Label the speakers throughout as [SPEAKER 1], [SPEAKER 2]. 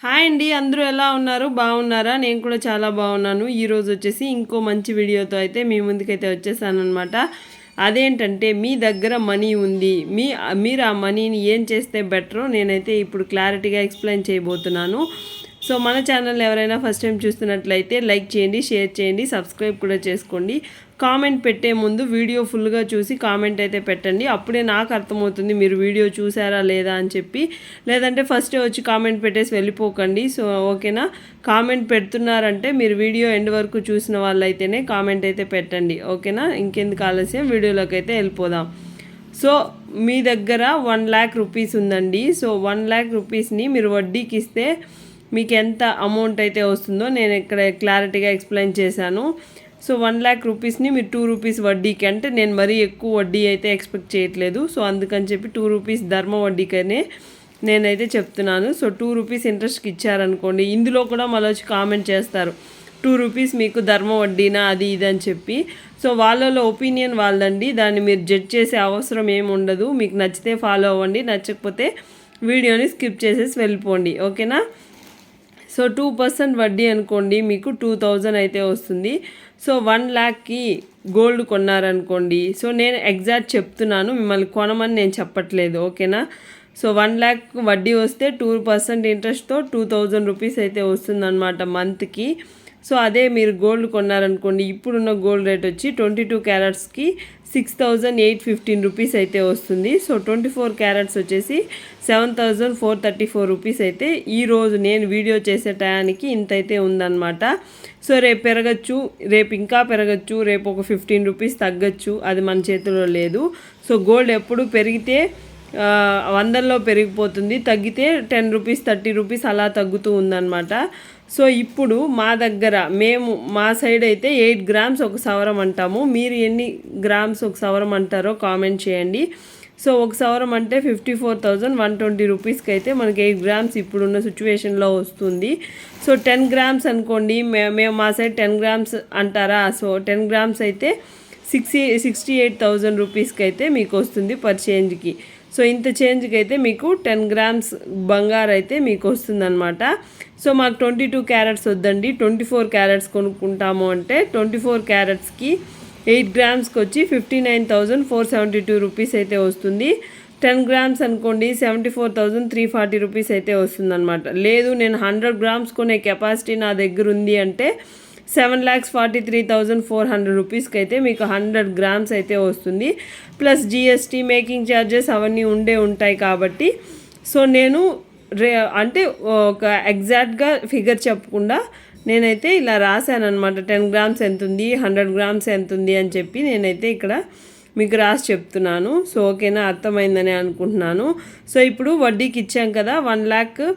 [SPEAKER 1] Hi అండి, అందరూ ఎలా ఉన్నారు? బాగున్నారా? నేను కూడా చాలా బాగున్నాను. ఈరోజు వచ్చేసి ఇంకో మంచి వీడియోతో అయితే మీ ముందుకైతే వచ్చేసానమాట. అదేంటంటే మీ దగ్గర మనీ ఉంది, మీరు ఆ మనీని ఏం చేస్తే బెటరో నేనైతే ఇప్పుడు క్లారిటీగా ఎక్స్ప్లెయిన్ చేయబోతున్నాను. సో మన ఛానల్ ఎవరైనా ఫస్ట్ టైం చూస్తున్నట్లయితే లైక్ చేయండి, షేర్ చేయండి, సబ్స్క్రైబ్ కూడా చేసుకోండి. కామెంట్ పెట్టే ముందు వీడియో ఫుల్గా చూసి కామెంట్ అయితే పెట్టండి. అప్పుడే నాకు అర్థమవుతుంది మీరు వీడియో చూసారా లేదా అని చెప్పి. లేదంటే ఫస్టే వచ్చి కామెంట్ పెట్టేసి వెళ్ళిపోకండి. సో ఓకేనా? కామెంట్ పెడుతున్నారంటే మీరు వీడియో ఎండ్ వరకు చూసిన వాళ్ళైతేనే కామెంట్ అయితే పెట్టండి. ఓకేనా? ఇంకెందుకు ఆలస్యం, వీడియోలోకి అయితే వెళ్ళిపోదాం. సో మీ దగ్గర 1,00,000 రూపీస్ ఉందండి. సో 1,00,000 రూపీస్ని మీరు వడ్డీకి ఇస్తే మీకు ఎంత అమౌంట్ అయితే వస్తుందో నేను ఇక్కడ క్లారిటీగా ఎక్స్ప్లెయిన్ చేశాను. సో 1,00,000 రూపీస్ని మీరు 2 రూపీస్ వడ్డీకి, అంటే నేను మరీ ఎక్కువ వడ్డీ అయితే ఎక్స్పెక్ట్ చేయట్లేదు. సో అందుకని చెప్పి 2 రూపీస్ ధర్మ వడ్డీకనే నేనైతే చెప్తున్నాను. సో 2 రూపీస్ ఇంట్రెస్ట్కి ఇచ్చారనుకోండి, ఇందులో కూడా మళ్ళీ వచ్చి కామెంట్ చేస్తారు 2 రూపీస్ మీకు ధర్మ వడ్డీనా అది ఇది అని చెప్పి. సో వాళ్ళలో ఒపీనియన్ వాళ్ళండి, దాన్ని మీరు జడ్జ్ చేసే అవసరం ఏమి ఉండదు. మీకు నచ్చితే ఫాలో అవ్వండి, నచ్చకపోతే వీడియోని స్కిప్ చేసేసి వెళ్ళిపోండి. ఓకేనా? సో 2% వడ్డీ అనుకోండి, మీకు 2,000 అయితే వస్తుంది. సో 1,00,000కి గోల్డ్ కొన్నారనుకోండి, సో నేను ఎగ్జాక్ట్ చెప్తున్నాను, మిమ్మల్ని కొనమని నేను చెప్పట్లేదు. ఓకేనా? సో 1,00,000 వడ్డీ వస్తే 2% ఇంట్రెస్ట్తో 2,000 రూపీస్ అయితే వస్తుందన్నమాట మంత్కి. సో అదే మీరు గోల్డ్ కొన్నారనుకోండి, ఇప్పుడున్న గోల్డ్ రేట్ వచ్చి 22 క్యారెట్స్కి 6,815 రూపీస్ అయితే వస్తుంది. సో 24 క్యారెట్స్ వచ్చేసి 7,434 రూపీస్ అయితే ఈరోజు నేను వీడియో చేసే టయానికి ఇంతైతే ఉందన్నమాట. సో రేపు పెరగచ్చు, రేపు ఇంకా పెరగచ్చు, రేపు ఒక 15 రూపీస్ తగ్గచ్చు, అది మన చేతిలో లేదు. సో గోల్డ్ ఎప్పుడు పెరిగితే 100లో పెరిగిపోతుంది, తగ్గితే 10 రూపీస్ 30 రూపీస్ అలా తగ్గుతూ ఉందన్నమాట. సో ఇప్పుడు మా దగ్గర మా సైడ్ అయితే 8 గ్రామ్స్ ఒక సవరం అంటాము. మీరు ఎన్ని గ్రామ్స్ ఒక సవరం అంటారో కామెంట్ చేయండి. సో ఒక సవరం అంటే 54,120 రూపీస్కి అయితే మనకి 8 గ్రామ్స్ ఇప్పుడున్న సిచ్యువేషన్లో వస్తుంది. సో 10 గ్రామ్స్ అనుకోండి, మేము మా సైడ్ 10 గ్రామ్స్ అంటారా. సో 10 గ్రామ్స్ అయితే 68,000 రూపీస్కి అయితే మీకు వస్తుంది పర్ చేంజ్కి. సో ఇంత చేంజ్కి అయితే మీకు 10 గ్రామ్స్ బంగారు అయితే మీకు వస్తుందన్నమాట. సో మాకు 22 క్యారెట్స్ వద్దండి, 24 క్యారెట్స్ కొనుక్కుంటాము అంటే 24 క్యారెట్స్కి 8 గ్రామ్స్కి వచ్చి 59,472 రూపీస్ అయితే వస్తుంది. 10 గ్రామ్స్ అనుకోండి 74,340 రూపీస్ అయితే వస్తుందన్నమాట. లేదు నేను 100 గ్రామ్స్ కొనే కెపాసిటీ నా దగ్గర ఉంది అంటే 7,43,400 రూపీస్కి అయితే మీకు 100 గ్రామ్స్ అయితే వస్తుంది. ప్లస్ జిఎస్టీ, మేకింగ్ ఛార్జెస్ అవన్నీ ఉంటాయి కాబట్టి. సో నేను అంటే ఒక ఎగ్జాక్ట్గా ఫిగర్ చెప్పకుండా నేనైతే ఇలా రాశాను అనమాట. 10 గ్రామ్స్ ఎంత ఉంది, 100 గ్రామ్స్ ఎంత ఉంది అని చెప్పి నేనైతే ఇక్కడ మీకు రాసి చెప్తున్నాను. సో ఓకేనా, అర్థమైందని అనుకుంటున్నాను. సో ఇప్పుడు వడ్డీకి ఇచ్చాం కదా 1,00,000,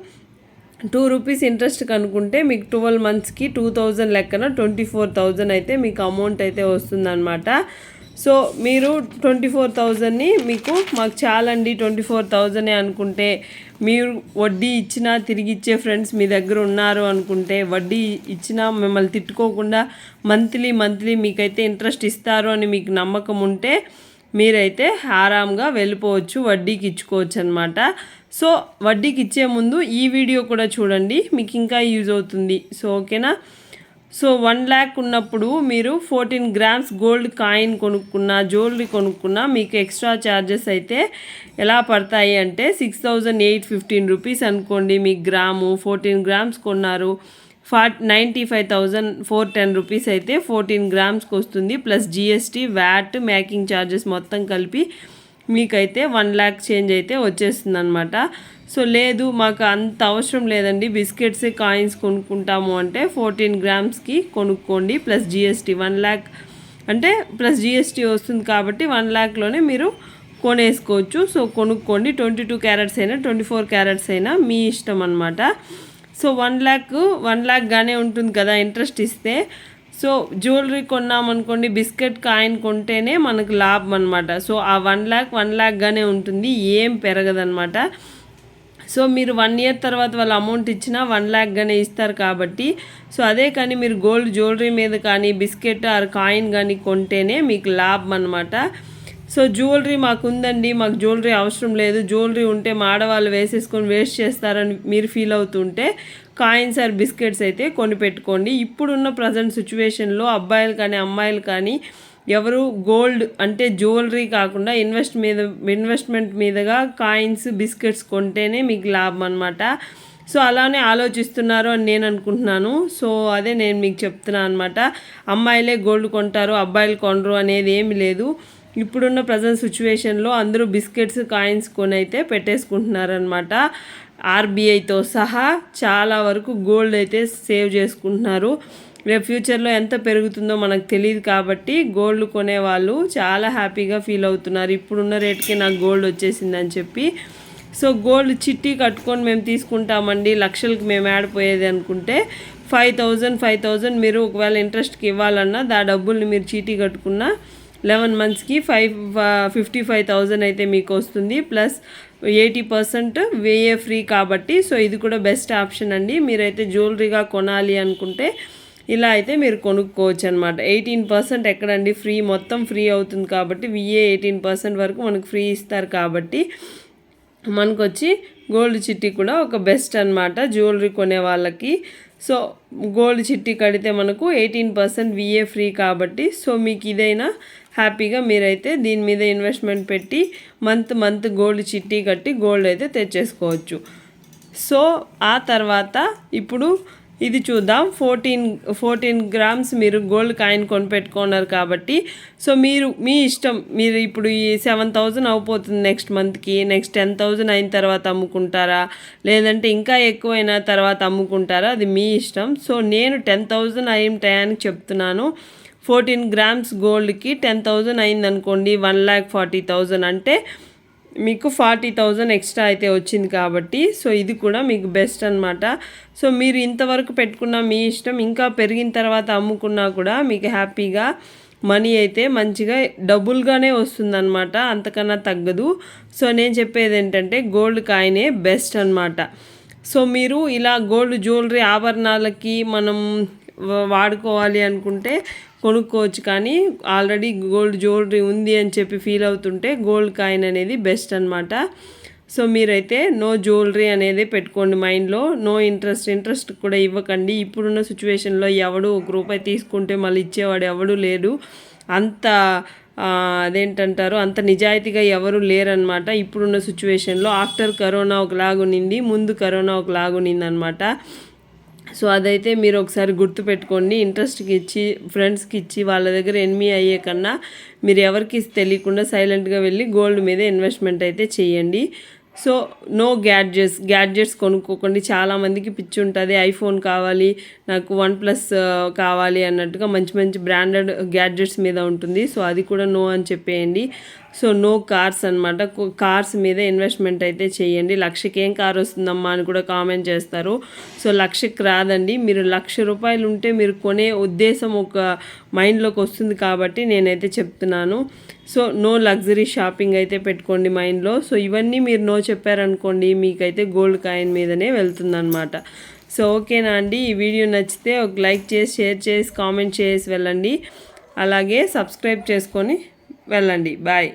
[SPEAKER 1] 2 రూపీస్ ఇంట్రెస్ట్ కనుక్కుంటే మీకు 12 మంత్స్కి 2,000 లెక్కన 24,000 అయితే మీకు అమౌంట్ అయితే వస్తుందన్నమాట. సో మీరు 24,000ని మాకు చాలండి 24,000 అనుకుంటే, మీరు వడ్డీ ఇచ్చినా తిరిగి ఇచ్చే ఫ్రెండ్స్ మీ దగ్గర ఉన్నారు అనుకుంటే, వడ్డీ ఇచ్చినా మిమ్మల్ని తిట్టుకోకుండా మంత్లీ మీకైతే ఇంట్రెస్ట్ ఇస్తారు అని మీకు నమ్మకం ఉంటే మీరైతే ఆరాంగా వెళ్ళిపోవచ్చు, వడ్డీకి ఇచ్చుకోవచ్చు అనమాట. సో వడ్డీకి ఇచ్చే ముందు ఈ వీడియో కూడా చూడండి, మీకు ఇంకా యూజ్ అవుతుంది. సో ఓకేనా? సో 1,00,000 ఉన్నప్పుడు మీరు 14 గ్రామ్స్ గోల్డ్ కాయిన్ కొనుక్కున్నా, జ్యువెలరీ కొనుక్కున్నా మీకు ఎక్స్ట్రా ఛార్జెస్ అయితే ఎలా పడతాయి అంటే 6,815 రూపీస్ అనుకోండి మీకు గ్రాము. 14 గ్రామ్స్ కొన్నారు 95,410 రూపీస్ అయితే 14 గ్రామ్స్కి వస్తుంది. Plus GST, VAT, making charges మొత్తం కలిపి మీకైతే 1,00,000 చేంజ్ అయితే వచ్చేస్తుంది అనమాట. సో లేదు మాకు అంత అవసరం లేదండి, బిస్కెట్సే కాయిన్స్ కొనుక్కుంటాము అంటే 14 గ్రామ్స్కి కొనుక్కోండి. ప్లస్ జిఎస్టీ 1,00,000 అంటే ప్లస్ జిఎస్టీ వస్తుంది కాబట్టి 1,00,000లోనే మీరు కొనేసుకోవచ్చు. సో కొనుక్కోండి, 22 క్యారెట్స్ అయినా 24 క్యారెట్స్ అయినా మీ ఇష్టం అనమాట. సో 1,00,000 గానే ఉంటుంది కదా ఇంట్రెస్ట్ ఇస్తే. సో జ్యువెలరీ కొన్నామనుకోండి, బిస్కెట్ కాయిన్ కొంటేనే మనకు లాభం అనమాట. సో ఆ 1,00,000 గానే ఉంటుంది, ఏం పెరగదనమాట. సో మీరు 1 ఇయర్ తర్వాత వాళ్ళ అమౌంట్ ఇచ్చినా 1,00,000 గానే ఇస్తారు కాబట్టి. సో అదే కానీ మీరు గోల్డ్ జ్యువెలరీ మీద కానీ బిస్కెట్ ఆర్ కాయిన్ కానీ కొంటేనే మీకు లాభం అనమాట. సో జ్యువెలరీ మాకు ఉందండి, మాకు జ్యువెలరీ అవసరం లేదు, జ్యువెలరీ ఉంటే మా ఆడవాళ్ళు వేసేసుకొని వేస్ట్ చేస్తారని మీరు ఫీల్ అవుతుంటే కాయిన్స్ ఆర్ బిస్కెట్స్ అయితే కొని పెట్టుకోండి. ఇప్పుడున్న ప్రజెంట్ సిచ్యువేషన్లో అబ్బాయిలు కానీ అమ్మాయిలు కానీ ఎవరు గోల్డ్ అంటే జ్యువెలరీ కాకుండా ఇన్వెస్ట్మెంట్ మీదగా కాయిన్స్ బిస్కెట్స్ కొంటేనే మీకు లాభం అనమాట. సో అలానే ఆలోచిస్తున్నారు అని నేను అనుకుంటున్నాను. సో అదే నేను మీకు చెప్తున్నాను అనమాట. అమ్మాయిలే గోల్డ్ కొంటారు, అబ్బాయిలు కొనరు అనేది ఏమి లేదు. ఇప్పుడున్న ప్రజెంట్ సిచ్యువేషన్లో అందరూ బిస్కెట్స్ కాయిన్స్ కొని అయితే పెట్టేసుకుంటున్నారనమాట. ఆర్బీఐతో సహా చాలా వరకు గోల్డ్ అయితే సేవ్ చేసుకుంటున్నారు. రేపు ఫ్యూచర్లో ఎంత పెరుగుతుందో మనకు తెలియదు కాబట్టి గోల్డ్ కొనేవాళ్ళు చాలా హ్యాపీగా ఫీల్ అవుతున్నారు. ఇప్పుడున్న రేట్కి నాకు గోల్డ్ వచ్చేసిందని చెప్పి. సో గోల్డ్ చిట్టి కట్టుకొని మేము తీసుకుంటామండి, లక్షలకు మేము ఆడిపోయేది అనుకుంటే 5,000 మీరు ఒకవేళ ఇంట్రెస్ట్కి ఇవ్వాలన్నా డబ్బుల్ని మీరు చీటీ కట్టుకున్న 11 మంత్స్కి 55,000 అయితే మీకు వస్తుంది. ప్లస్ 80% వేఏ ఫ్రీ కాబట్టి సో ఇది కూడా బెస్ట్ ఆప్షన్ అండి. మీరైతే జ్యువెలరీగా కొనాలి అనుకుంటే ఇలా అయితే మీరు కొనుక్కోవచ్చు అనమాట. 18% ఎక్కడండి ఫ్రీ, మొత్తం ఫ్రీ అవుతుంది కాబట్టి విఏ 18% వరకు మనకు ఫ్రీ ఇస్తారు కాబట్టి మనకు వచ్చి గోల్డ్ చిట్టి కూడా ఒక బెస్ట్ అనమాట జ్యువెలరీ కొనే వాళ్ళకి. సో గోల్డ్ చిట్టి కడితే మనకు 18% విఏ ఫ్రీ కాబట్టి సో మీకు ఇదైనా హ్యాపీగా మీరైతే దీని మీద ఇన్వెస్ట్మెంట్ పెట్టి మంత్ గోల్డ్ చిట్టి కట్టి గోల్డ్ అయితే తెచ్చేసుకోవచ్చు. సో ఆ తర్వాత ఇప్పుడు ఇది చూద్దాం. 14 గ్రామ్స్ మీరు గోల్డ్ కాయిన్ కొనిపెట్టుకున్నారు కాబట్టి సో మీ ఇష్టం. మీరు ఇప్పుడు ఈ 7,000 అయిపోతుంది నెక్స్ట్ మంత్కి, నెక్స్ట్ 10,000 అయిన తర్వాత అమ్ముకుంటారా, లేదంటే ఇంకా ఎక్కువైన తర్వాత అమ్ముకుంటారా, అది మీ ఇష్టం. సో నేను 10,000 అయిన టయానికి చెప్తున్నాను. 14 గ్రామ్స్ గోల్డ్కి 10,000 అయిందనుకోండి, 1,40,000 అంటే మీకు 40,000 ఎక్స్ట్రా అయితే వచ్చింది కాబట్టి సో ఇది కూడా మీకు బెస్ట్ అనమాట. సో మీరు ఇంతవరకు పెట్టుకున్న మీ ఇష్టం, ఇంకా పెరిగిన తర్వాత అమ్ముకున్నా కూడా మీకు హ్యాపీగా మనీ అయితే మంచిగా డబుల్గానే వస్తుందన్నమాట, అంతకన్నా తగ్గదు. సో నేను చెప్పేది ఏంటంటే గోల్డ్ కాయినే బెస్ట్ అనమాట. సో మీరు ఇలా గోల్డ్ జ్యువెలరీ ఆభరణాలకి మనం వాడుకోవాలి అనుకుంటే కొనుక్కోవచ్చు, కానీ ఆల్రెడీ గోల్డ్ జ్యువెలరీ ఉంది అని చెప్పి ఫీల్ అవుతుంటే గోల్డ్ కాయిన్ అనేది బెస్ట్ అనమాట. సో మీరైతే నో జ్యువెలరీ అనేది పెట్టుకోండి మైండ్లో. నో ఇంట్రెస్ట్ కూడా ఇవ్వకండి. ఇప్పుడున్న సిచ్యువేషన్లో ఎవడు ₹1 తీసుకుంటే మళ్ళీ ఇచ్చేవాడు ఎవడు లేడు. అంత అదేంటంటారు, అంత నిజాయితీగా ఎవరు లేరనమాట ఇప్పుడున్న సిచ్యువేషన్లో. ఆఫ్టర్ కరోనా ఒకలాగునింది, ముందు కరోనా ఒకలాగునింది అనమాట. సో అదైతే మీరు ఒకసారి గుర్తుపెట్టుకోండి. ఇంట్రెస్ట్కి ఇచ్చి ఫ్రెండ్స్కి ఇచ్చి వాళ్ళ దగ్గర ఎనిమి అయ్యే కన్నా మీరు ఎవరికి తెలియకుండా సైలెంట్గా వెళ్ళి గోల్డ్ మీద ఇన్వెస్ట్మెంట్ అయితే చేయండి. సో నో గ్యాడ్జెట్స్ కొనుక్కోకండి. చాలామందికి పిచ్చి ఉంటుంది, ఐఫోన్ కావాలి నాకు, OnePlus కావాలి అన్నట్టుగా మంచి బ్రాండెడ్ గ్యాడ్జెట్స్ మీద ఉంటుంది. సో అది కూడా నో అని చెప్పేయండి. సో నో కార్స్ అనమాట. కార్స్ మీద ఇన్వెస్ట్మెంట్ అయితే చేయండి. 1,00,000కి ఏం కార్ వస్తుందమ్మా అని కూడా కామెంట్ చేస్తారు. సో 1,00,000కి రాదండి. మీరు ₹1,00,000 ఉంటే మీరు కొనే ఉద్దేశం ఒక మైండ్లోకి వస్తుంది కాబట్టి నేనైతే చెప్తున్నాను. సో నో లగ్జరీ షాపింగ్ అయితే పెట్టుకోండి మైండ్లో. సో ఇవన్నీ మీరు నో చెప్పారనుకోండి, మీకైతే గోల్డ్ కాయిన్ మీదనే వెళ్తుందన్నమాట. సో ఓకేనా అండి, ఈ వీడియో నచ్చితే ఒక లైక్ చేసి, షేర్ చేసి, కామెంట్ చేసి వెళ్ళండి. అలాగే సబ్స్క్రైబ్ చేసుకొని వెళ్ళండి. బాయ్.